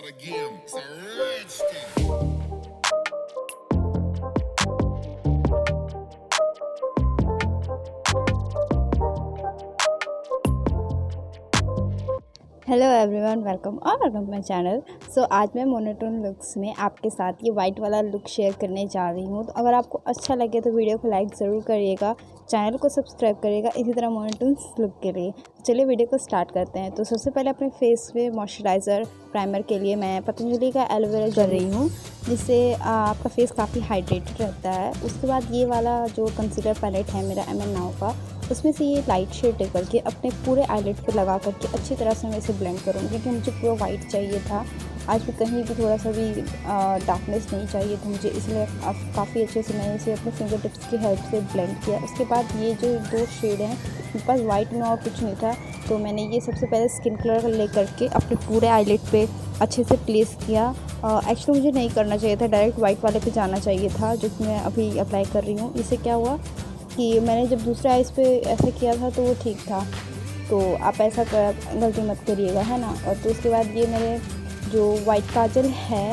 the game. It's a rich thing. Hello everyone, welcome to my channel. So आज मैं monotone looks में आपके साथ ये वाइट वाला लुक शेयर करने जा रही हूँ। तो अगर आपको अच्छा लगे तो वीडियो को लाइक ज़रूर करिएगा, चैनल को सब्सक्राइब करिएगा इसी तरह मोनोटोन लुक के लिए। चलिए वीडियो को स्टार्ट करते हैं। तो सबसे पहले अपने फेस पे मॉइस्चराइज़र प्राइमर के लिए मैं पतंजलि का एलोवेरा कर रही हूँ, जिससे आपका फेस काफ़ी हाइड्रेटेड रहता है। उसके बाद ये वाला जो कंसीलर पैलेट है मेरा नाउ का, उसमें से ये लाइट शेड लेकर के अपने पूरे आईलिड पे लगा करके अच्छी तरह से मैं इसे ब्लेंड करूँगी, क्योंकि मुझे पूरा वाइट चाहिए था। आज भी कहीं भी थोड़ा सा भी डार्कनेस नहीं चाहिए था मुझे, इसलिए काफ़ी अच्छे से मैंने इसे अपने फिंगर टिप्स की हेल्प से ब्लेंड किया। उसके बाद ये जो दो शेड हैं, मेरे पास वाइट में और कुछ नहीं था, तो मैंने ये सबसे पहले स्किन कलर ले करके अपने पूरे आईलिड पे अच्छे से प्लेस किया। एक्चुअली मुझे नहीं करना चाहिए था, डायरेक्ट वाइट वाले पे जाना चाहिए था, जो कि मैं अभी अप्लाई कर रही हूँ। इससे क्या हुआ कि मैंने जब दूसरे आइज़ पे ऐसा किया था तो वो ठीक था। तो आप ऐसा गलती मत करिएगा, है ना। और तो उसके बाद ये मेरे जो वाइट काजल है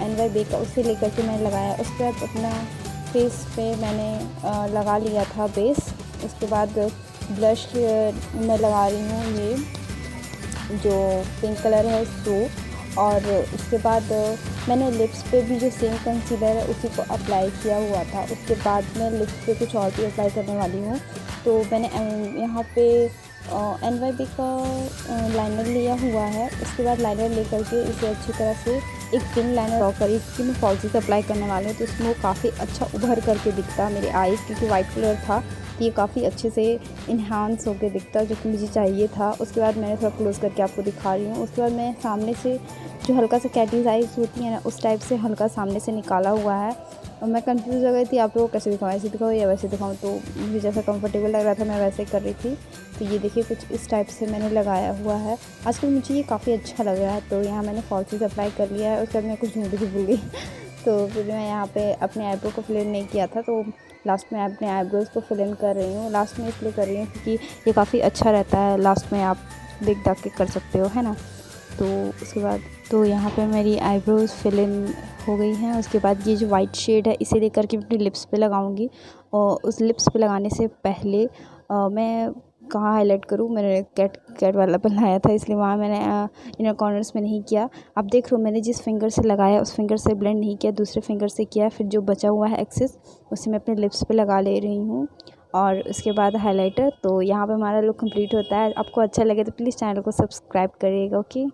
NYB का, उसे लेकर के मैंने लगाया। उसके बाद अपना फेस पे मैंने लगा लिया था बेस। उसके बाद ब्लश मैं लगा रही हूँ ये जो पिंक कलर है उसको। और उसके बाद मैंने लिप्स पे भी जो सेम कंसीलर है उसी को अप्लाई किया हुआ था। उसके बाद मैं लिप्स पे कुछ और भी अप्लाई करने वाली हूँ। तो मैंने यहाँ पे NYB का लाइनर लिया हुआ है। उसके बाद लाइनर लेकर के इसे अच्छी तरह से एक पिंक लाइनर ड्रॉ करी, इसकी मैं फॉल्सी से अप्लाई करने वाली हूँ। तो इसमें वो काफ़ी अच्छा उभर करके दिखता मेरे आईज, क्योंकि वाइट कलर था तो ये काफ़ी अच्छे से इन्हांस होकर दिखता, जो कि मुझे चाहिए था। उसके बाद मैंने थोड़ा क्लोज करके आपको दिखा रही हूँ। उसके बाद मैं सामने से जो हल्का सा कैटीज आइज होती है ना, उस टाइप से हल्का सामने से निकाला हुआ है। और मैं कंफ्यूज हो गई थी आप लोगों को कैसे दिखाऊँ, ऐसे दिखाऊँ या वैसे दिखाऊँ। तो मुझे जैसा कंफर्टेबल लग रहा था मैं वैसे कर रही थी। तो ये देखिए कुछ इस टाइप से मैंने लगाया हुआ है। आजकल मुझे ये काफ़ी अच्छा लग रहा है। तो यहाँ मैंने फॉल्सीज अप्लाई कर लिया है। उसके बाद मैं कुछ ढूंढ भी भूल गई तो फिर मैं यहाँ पे अपने आईब्रो को फिल इन नहीं किया था, तो लास्ट में अपने आईब्रोज़ को फिल इन कर रही हूँ। लास्ट में इसलिए कर रही हूँ क्योंकि ये काफ़ी अच्छा रहता है, लास्ट में आप देख दाख के कर सकते हो, है ना। तो उसके बाद तो यहाँ पे मेरी आईब्रोज़ फिल इन हो गई हैं। उसके बाद ये जो वाइट शेड है इसे लेकर के अपने लिप्स पे लगाऊंगी। और उस लिप्स पे लगाने से पहले मैं कहाँ हाईलाइट करूँ, मैंने कैट वाला बनाया था, इसलिए वहाँ मैंने इनर कॉर्नर्स में नहीं किया। आप देख रहे हो मैंने जिस फिंगर से लगाया उस फिंगर से ब्लेंड नहीं किया, दूसरे फिंगर से किया। फिर जो बचा हुआ है एक्सेस उसे मैं अपने लिप्स पे लगा ले रही हूँ। और उसके बाद हाइलाइटर। तो यहाँ पे हमारा लुक कंप्लीट होता है। आपको अच्छा लगे तो प्लीज़ चैनल को सब्सक्राइब करिएगा। ओके।